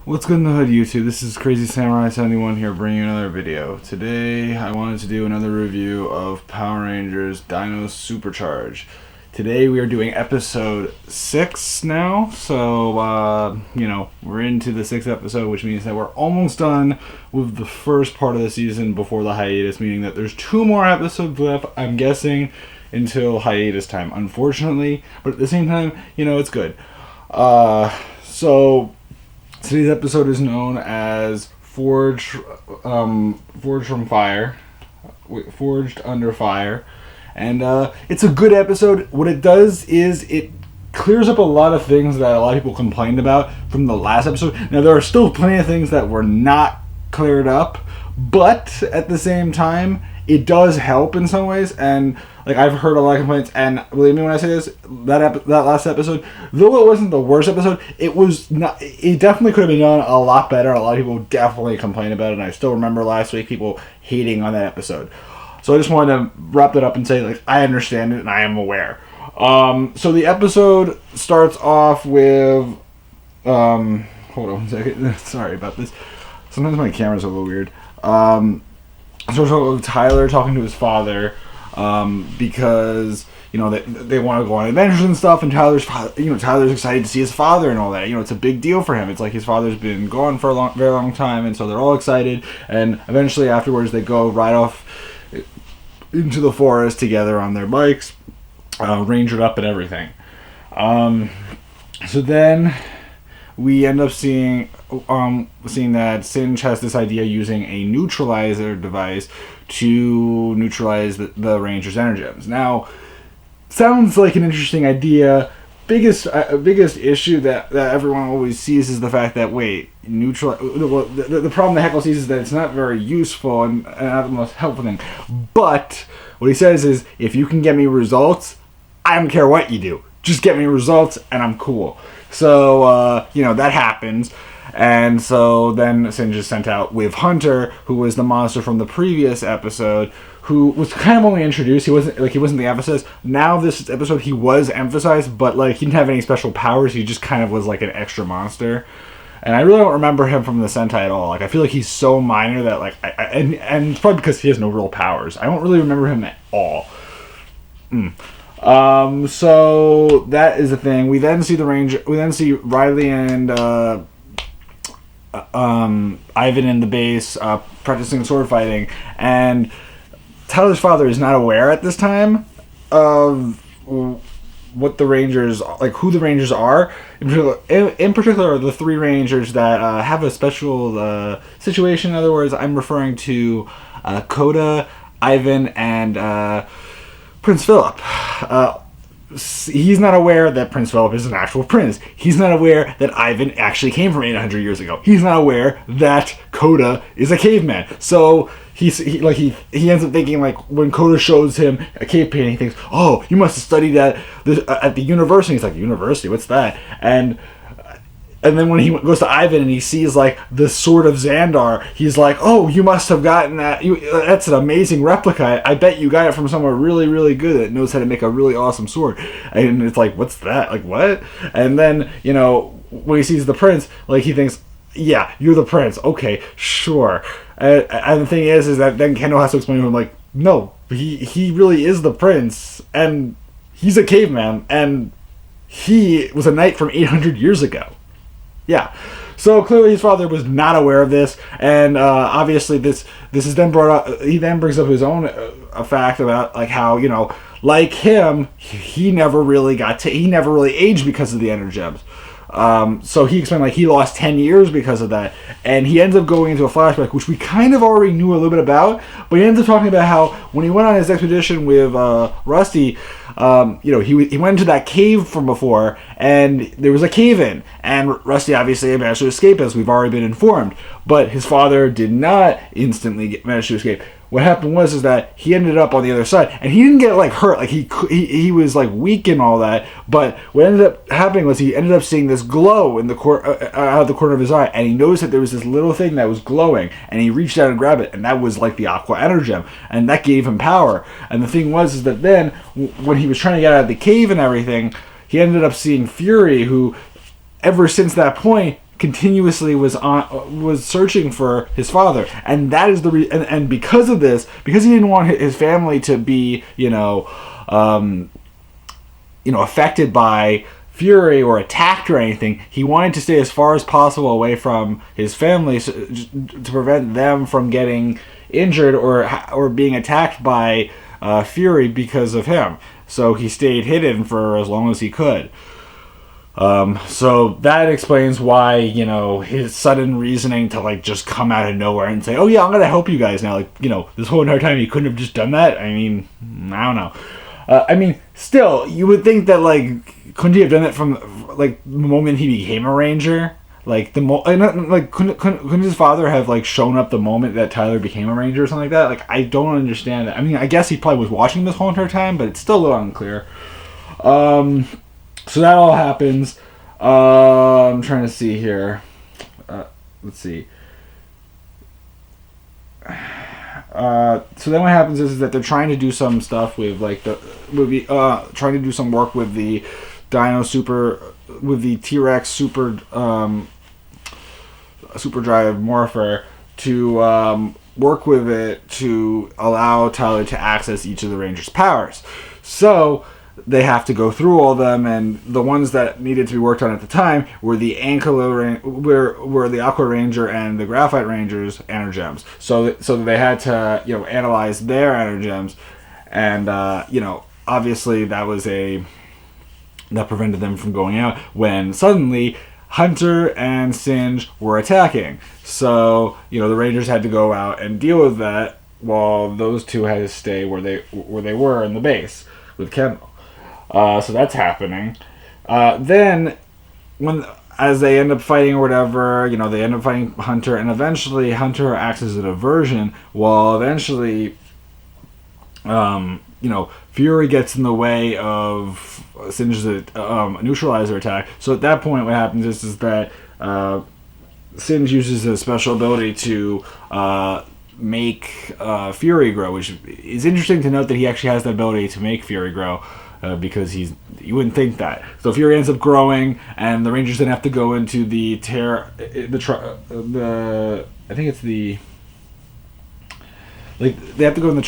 What's good in the hood, YouTube? This is Crazy Samurai 71 here, bringing you another video. Today, I wanted to do another review of Power Rangers Dino Supercharge. Today, we are doing episode 6 now, so, we're into the 6th episode, which means that we're almost done with the first part of the season before the hiatus, meaning that there's 2 more episodes left, I'm guessing, until hiatus time, unfortunately, but at the same time, it's good. Today's episode is known as Forged Under Fire, and it's a good episode. What it does is it clears up a lot of things that a lot of people complained about from the last episode. Now, there are still plenty of things that were not cleared up, but at the same time, it does help in some ways, and I've heard a lot of complaints, and believe me when I say this, that last episode, though it wasn't the worst episode, it definitely could have been done a lot better. A lot of people definitely complained about it, and I still remember last week people hating on that episode. So I just wanted to wrap that up and say, I understand it and I am aware. So the episode starts off with, hold on one second, sorry about this. Sometimes my camera's a little weird. So with Tyler talking to his father, because they want to go on adventures and stuff, and Tyler's excited to see his father and all that. It's a big deal for him. It's like his father's been gone for a very long time, and so they're all excited. And eventually, afterwards, they go ride off into the forest together on their bikes, rangered up and everything. So then we end up seeing that Singe has this idea using a neutralizer device to neutralize the Rangers' energems. Now, sounds like an interesting idea. Biggest issue that everyone always sees is the fact that the problem that Heckle sees is that it's not very useful and not the most helpful thing. But what he says is, if you can get me results, I don't care what you do. Just get me results and I'm cool. So, that happens. And so then Singe is sent out with Hunter, who was the monster from the previous episode, who was kind of only introduced. He wasn't the emphasis. Now this episode he was emphasized, but he didn't have any special powers. He just kind of was an extra monster. And I really don't remember him from the Sentai at all. I feel like he's so minor that and it's probably because he has no real powers. I don't really remember him at all. So that is the thing. We then see see Riley and Ivan in the base practicing sword fighting, and Tyler's father is not aware at this time of what the Rangers, who the Rangers are. In particular, the 3 Rangers that have a special situation. In other words, I'm referring to Koda, Ivan, and Prince Philip. He's not aware that Prince Philip is an actual prince. He's not aware that Ivan actually came from 800 years ago. He's not aware that Koda is a caveman. So he ends up thinking, when Koda shows him a cave painting, he thinks, oh, you must have studied at the university. He's like, university? What's that? And then when he goes to Ivan and he sees the sword of Xandar, he's like, "Oh, you must have gotten that. That's an amazing replica. I bet you got it from somewhere really, really good that knows how to make a really awesome sword." And it's what's that? What? And then when he sees the prince, he thinks, "Yeah, you're the prince. Okay, sure." And the thing is that then Kendall has to explain to him, "No, he really is the prince, and he's a caveman, and he was a knight from 800 years ago." Yeah, so clearly his father was not aware of this, and obviously this is then brought up. He then brings up his own fact about how like him, he never really aged because of the energems. So he explained he lost 10 years because of that, and he ends up going into a flashback, which we kind of already knew a little bit about, but he ends up talking about how when he went on his expedition with Rusty, he went into that cave from before, and there was a cave-in, and Rusty obviously managed to escape, as we've already been informed, but his father did not instantly manage to escape. What happened was that he ended up on the other side, and he didn't get hurt. He was weak and all that. But what ended up happening was he ended up seeing this glow in the out of the corner of his eye, and he noticed that there was this little thing that was glowing, and he reached out and grabbed it, and that was the Aqua Energem, and that gave him power. And the thing was that then when he was trying to get out of the cave and everything, he ended up seeing Fury, who ever since that point continuously was searching for his father, and that is and because of this, because he didn't want his family to be affected by fury or attacked or anything, he wanted to stay as far as possible away from his family to prevent them from getting injured or being attacked by fury because of him. So he stayed hidden for as long as he could. So that explains why, his sudden reasoning to, like, just come out of nowhere and say, oh yeah, I'm gonna help you guys now. Like, this whole entire time he couldn't have just done that. I mean, I don't know. Still, you would think that, like, couldn't he have done it from, like, the moment he became a ranger? Like, couldn't his father have, like, shown up the moment that Tyler became a ranger or something like that? Like, I don't understand that. I mean, I guess he probably was watching this whole entire time, but it's still a little unclear. So that all happens. I'm trying to see here. Let's see. So then what happens is that they're trying to do some stuff with, like, trying to do some work with the Dino with the T-Rex super drive morpher to work with it to allow Tyler to access each of the Rangers' powers. So they have to go through all of them, and the ones that needed to be worked on at the time were the were the Aqua Ranger and the Graphite Ranger's energems. So they had to analyze their energems, and obviously that prevented them from going out when suddenly Hunter and Singe were attacking. So the Rangers had to go out and deal with that, while those two had to stay where they were in the base with Kendall. So that's happening. Then, as they end up fighting or whatever, they end up fighting Hunter, and eventually Hunter acts as a diversion, while eventually, Fury gets in the way of Singe's neutralizer attack. So at that point, what happens is that Singe uses a special ability to make Fury grow, which is interesting to note that he actually has the ability to make Fury grow. Because you wouldn't think that. So Fury ends up growing, and the Rangers then have to go into the I think it's the, like, they have to go in the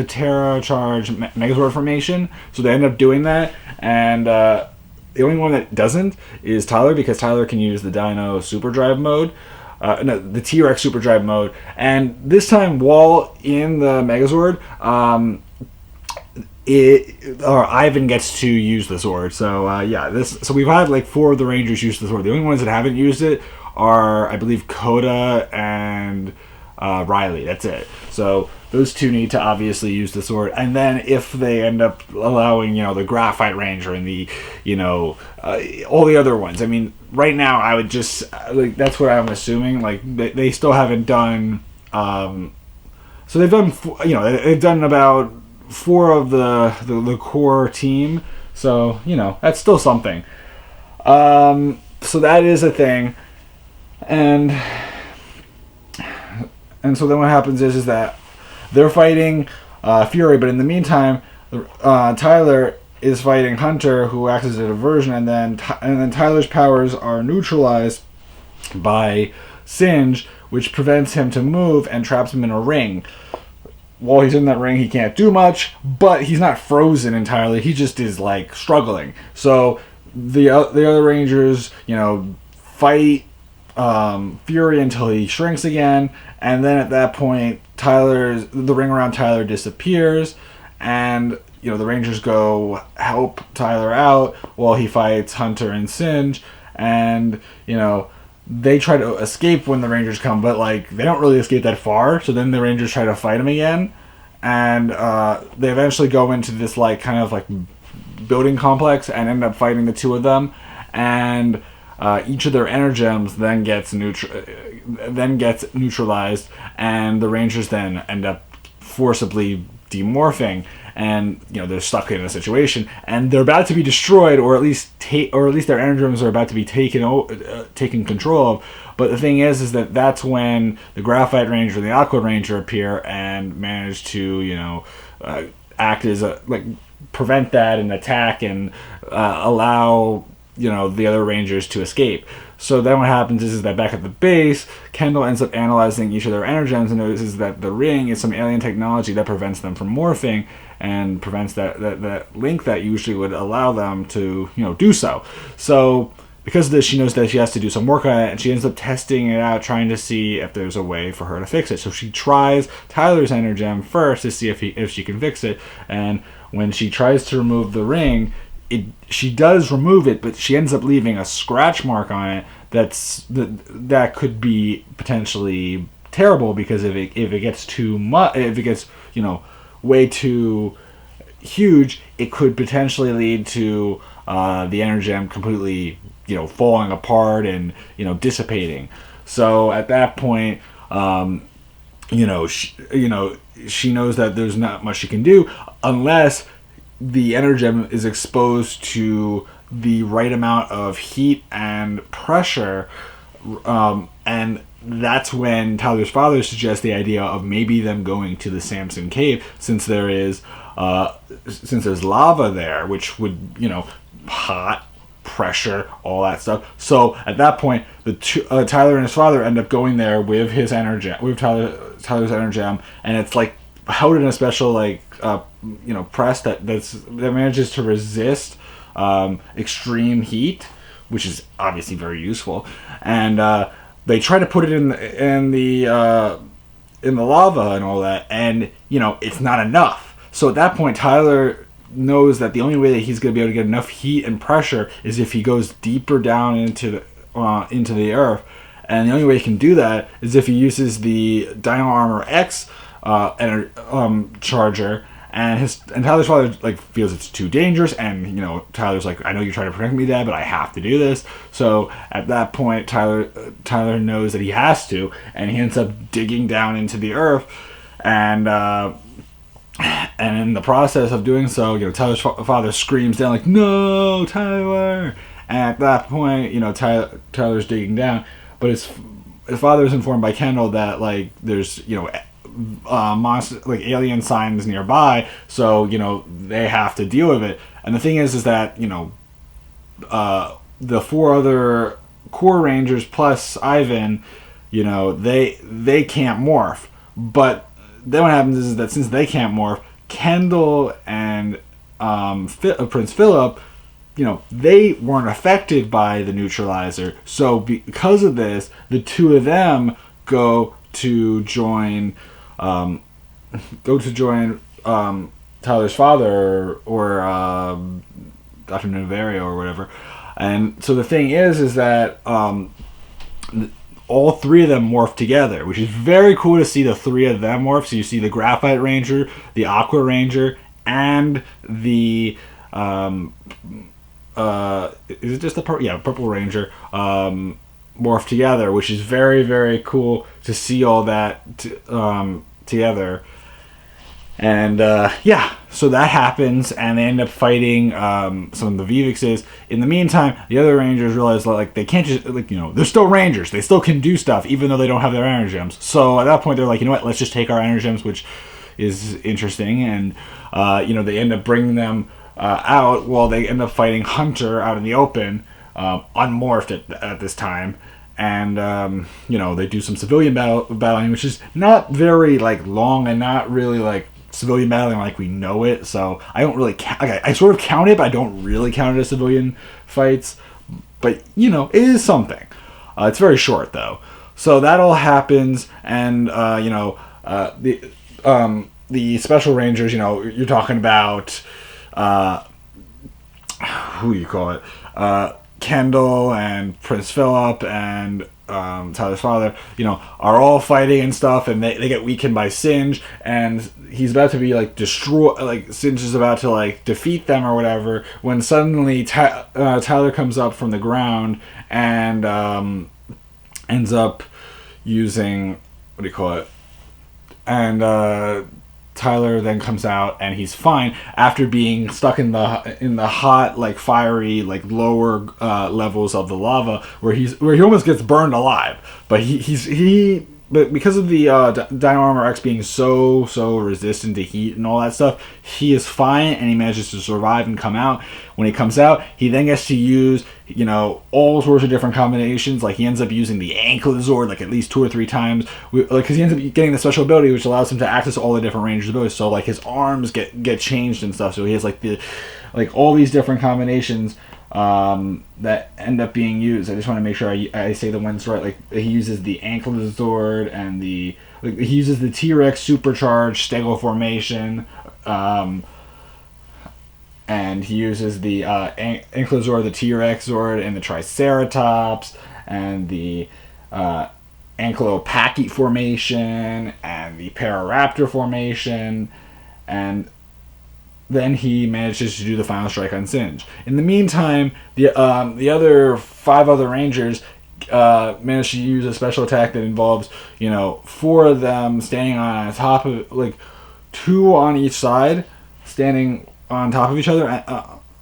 Terra Charge Megazord formation. So they end up doing that, and the only one that doesn't is Tyler, because Tyler can use the Dino Super Drive mode. The T-Rex Super Drive mode, and this time while in the Megazord, Ivan gets to use the Zord. So we've had like 4 of the Rangers use the Zord. The only ones that haven't used it are, I believe, Coda and Riley. That's it. So those two need to obviously use the Zord, and then if they end up allowing the Graphite Ranger and the all the other ones. I mean, right now I would just that's what I'm assuming. Like they still haven't done. So they've done they've done about 4 of the core team. So that's still something. So that is a thing, and so then what happens is that they're fighting Fury, but in the meantime, Tyler is fighting Hunter, who acts as a diversion, and then Tyler's powers are neutralized by Singe, which prevents him to move and traps him in a ring. While he's in that ring, he can't do much, but he's not frozen entirely. He just is like struggling. So the other Rangers, fight Fury until he shrinks again, and then at that point, the ring around Tyler disappears, and the Rangers go help Tyler out while he fights Hunter and Singe, and they try to escape when the Rangers come, but like they don't really escape that far. So then the Rangers try to fight him again, and they eventually go into this like kind of like building complex and end up fighting the 2 of them, and each of their energems then gets neutralized, and the Rangers then end up forcibly demorphing, and they're stuck in a situation, and they're about to be destroyed, or at least their energems are about to be taken control of. But the thing is that that's when the Graphite Ranger and the Aqua Ranger appear and manage to act as prevent that and attack and allow the other Rangers to escape. So then what happens is that back at the base, Kendall ends up analyzing each of their energems and notices that the ring is some alien technology that prevents them from morphing and prevents that link that usually would allow them to, do so. So because of this, she knows that she has to do some work on it, and she ends up testing it out, trying to see if there's a way for her to fix it. So she tries Tyler's energem first to see if she can fix it, and when she tries to remove the ring, she does remove it, but she ends up leaving a scratch mark on it that could be potentially terrible, because if it gets too much, if it gets way too huge, it could potentially lead to the energem completely falling apart and dissipating. So at that point, she knows that there's not much she can do unless the energem is exposed to the right amount of heat and pressure, and that's when Tyler's father suggests the idea of maybe them going to the Samson Cave, since there's lava there, which would hot pressure, all that stuff. So at that point, Tyler and his father end up going there with his energem, with Tyler's energem, and it's like held in a special press that manages to resist extreme heat, which is obviously very useful. And they try to put it in the lava and all that, and it's not enough. So at that point, Tyler knows that the only way that he's going to be able to get enough heat and pressure is if he goes deeper down into the earth, and the only way he can do that is if he uses the Dino Armor X charger. And Tyler's father feels it's too dangerous, and Tyler's like, I know you're trying to protect me, Dad, but I have to do this. So at that point, Tyler knows that he has to, and he ends up digging down into the earth, and in the process of doing so, Tyler's father screams down like, "No, Tyler!" And at that point, Tyler's digging down, but his father is informed by Kendall that there's monster alien signs nearby, so they have to deal with it. And the thing is that the 4 other core Rangers plus Ivan, they can't morph. But then what happens is that since they can't morph, Kendall and Prince Philip, they weren't affected by the neutralizer. So because of this, the 2 of them go to join Tyler's father or Dr. Navarro or whatever. And so the thing is that all 3 of them morph together, which is very cool to see the 3 of them morph. So you see the Graphite Ranger, the Aqua Ranger, and the is it just the Purple Ranger morph together, which is very, very cool to see all that together. And so that happens, and they end up fighting some of the Vivixes. In the meantime, the other Rangers realize they can't just they're still Rangers. They still can do stuff even though they don't have their energems. So at that point, they're like, what? Let's just take our energems, which is interesting. And they end up bringing them out while they end up fighting Hunter out in the open, unmorphed at this time. And they do some civilian battling, which is not very long and not really civilian battling like we know it. So I don't really I sort of count it, but I don't really count it as civilian fights. But it is something. It's very short though. So that all happens, and the Special Rangers. You're talking about who you call it. Kendall and Prince Philip and Tyler's father, are all fighting and stuff, and they get weakened by Singe, and he's about to be destroyed. Singe is about to defeat them or whatever, when suddenly Tyler comes up from the ground and ends up using and Tyler then comes out and he's fine after being stuck in the hot, fiery, lower levels of the lava where he almost gets burned alive. But he but because of the Dino Armor X being so resistant to heat and all that stuff, he is fine and he manages to survive and come out. When he comes out, he then gets to use, all sorts of different combinations. Like he ends up using the Ankylozord like at least 2 or 3 times, because he ends up getting the special ability which allows him to access all the different Rangers' abilities. So like his arms get changed and stuff. So he has all these different combinations that end up being used. I just want to make sure I say the ones right. Like he uses the Ankylozord and he uses the T-Rex supercharged Stego formation, and he uses the Ankylozord, the T-Rex Zord, and the Triceratops, and the Ankylopachy formation, and the Pararaptor formation, and then he manages to do the final strike on Singe. In the meantime, the other 5 other Rangers manage to use a special attack that involves 4 of them standing on top of 2 on each side, standing on top of each other,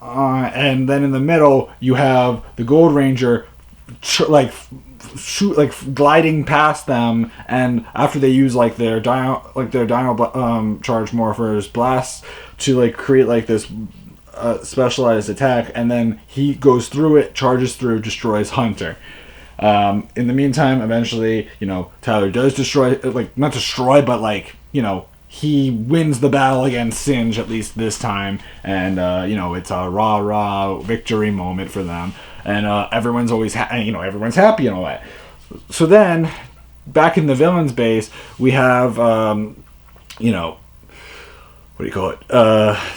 and then in the middle you have the Gold Ranger gliding past them, and after they use their Dino Charge Morphers blasts to create this specialized attack, and then he goes through it, charges through, destroys Hunter. In the meantime, eventually, Tyler does destroy, not destroy, but he wins the battle against Singe, at least this time, and it's a rah victory moment for them, and everyone's always everyone's happy and all that. So then, back in the villain's base, we have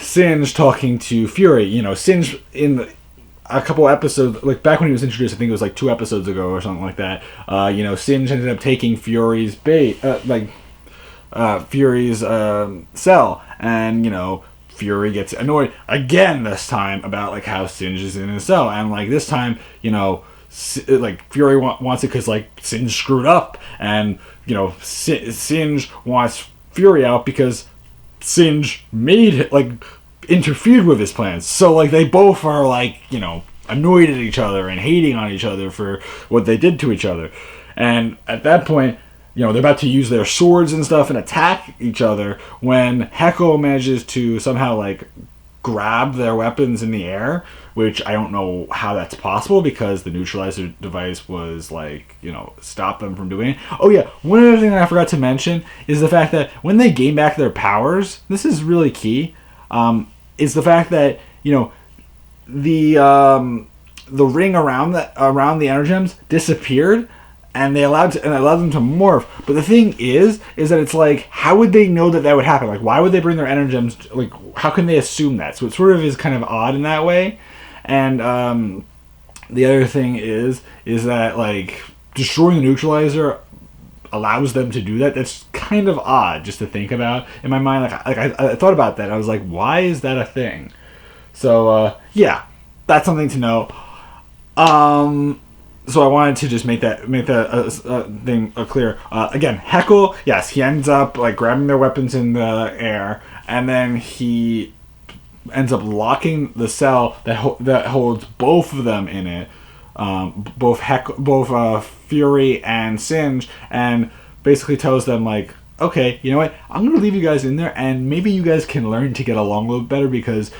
Singe talking to Fury. Singe in a couple episodes, back when he was introduced, I think it was 2 episodes ago or something like that. Singe ended up taking Fury's Fury's cell, and Fury gets annoyed again this time about how Singe is in his cell, and this time Fury wants it because Singe screwed up, and Singe wants Fury out because Singe interfered with his plans. So they both are annoyed at each other and hating on each other for what they did to each other, and at that point, they're about to use their swords and stuff and attack each other when Heckle manages to somehow grab their weapons in the air, which I don't know how that's possible because the neutralizer device was stop them from doing it. Oh yeah, one other thing that I forgot to mention is the fact that when they gain back their powers, this is really key, is the fact that the ring around the energems disappeared, and they allowed them to morph. But the thing is that it's how would they know that would happen? Why would they bring their energems? How can they assume that? So it sort of is kind of odd in that way. And the other thing is that destroying the neutralizer allows them to do that. That's kind of odd just to think about in my mind. I thought about that. I was like, why is that a thing? So yeah, that's something to know. So I wanted to just make that thing clear. Again, Heckle, yes, he ends up grabbing their weapons in the air, and then he ends up locking the cell that holds both of them in it, both Fury and Singe, and basically tells them okay, you know what? I'm gonna leave you guys in there, and maybe you guys can learn to get along a little better because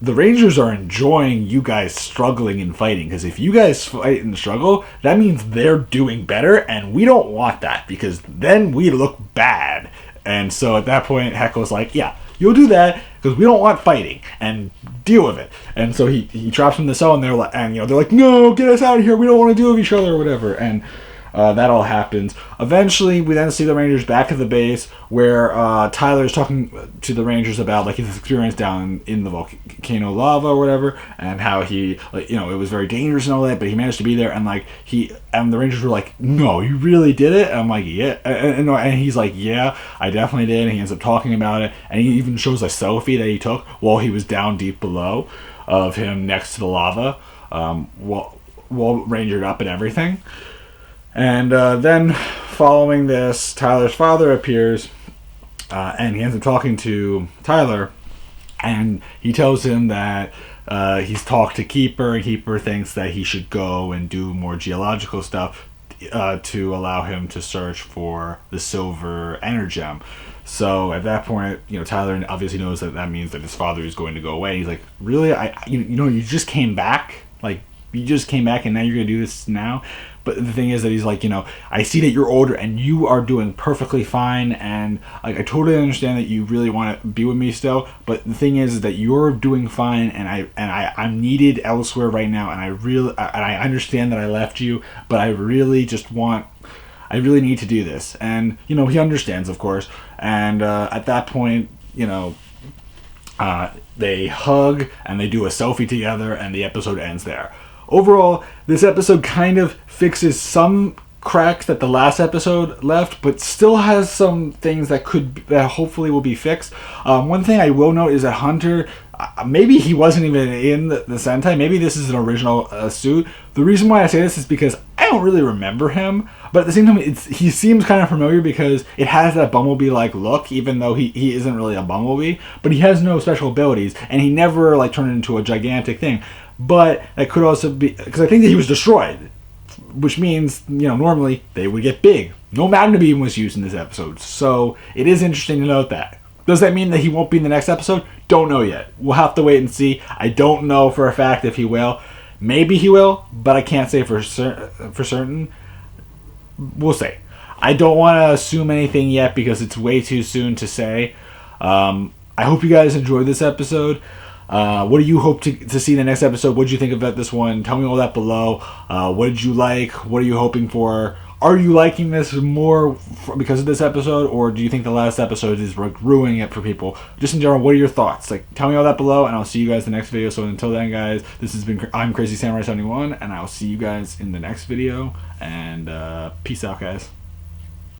the Rangers are enjoying you guys struggling and fighting, because if you guys fight and struggle, that means they're doing better, and we don't want that, because then we look bad. And so at that point, Heckle's yeah, you'll do that, because we don't want fighting, and deal with it. And so he drops them in the cell, and they're like, no, get us out of here, we don't want to deal with each other, or whatever. And that all happens. Eventually, we then see the Rangers back at the base where Tyler is talking to the Rangers about his experience down in the volcano lava or whatever, and how he it was very dangerous and all that, but he managed to be there, and the Rangers were like, no, you really did it? And I'm like, yeah, and he's like, yeah, I definitely did. And he ends up talking about it, and he even shows a selfie that he took while he was down deep below of him next to the lava, while rangered up and everything. And then, following this, Tyler's father appears, and he ends up talking to Tyler, and he tells him that he's talked to Keeper, and Keeper thinks that he should go and do more geological stuff to allow him to search for the silver energem. So at that point, Tyler obviously knows that means that his father is going to go away. He's like, really? You just came back? Like, you just came back and now you're going to do this now? But the thing is that he's like, I see that you're older and you are doing perfectly fine, and like I totally understand that you really want to be with me still. But the thing is that you're doing fine, and I'm needed elsewhere right now, and I understand that I left you, but I really need to do this. And he understands, of course. And at that point, they hug and they do a selfie together, and the episode ends there. Overall, this episode kind of fixes some cracks that the last episode left, but still has some things that hopefully will be fixed. One thing I will note is that Hunter, maybe he wasn't even in the Sentai. Maybe this is an original suit. The reason why I say this is because I don't really remember him, but at the same time, he seems kind of familiar because it has that Bumblebee-like look, even though he isn't really a Bumblebee, but he has no special abilities, and he never turned into a gigantic thing. But it could also be because I think that he was destroyed, which means normally they would get big. No Magna Beam was used in this episode, so it is interesting to note that. Does that mean that he won't be in the next episode? Don't know yet. We'll have to wait and see. I don't know for a fact if he will. Maybe he will, but I can't say for certain. We'll see. I don't want to assume anything yet because it's way too soon to say. I hope you guys enjoyed this episode. What do you hope to see in the next episode? What did you think about this one? Tell me all that below. What did you like? What are you hoping for? Are you liking this more because of this episode, or do you think the last episode is ruining it for people? Just in general, what are your thoughts? Tell me all that below, and I'll see you guys in the next video. So until then, guys, I'm Crazy Samurai 71, and I'll see you guys in the next video. And peace out, guys.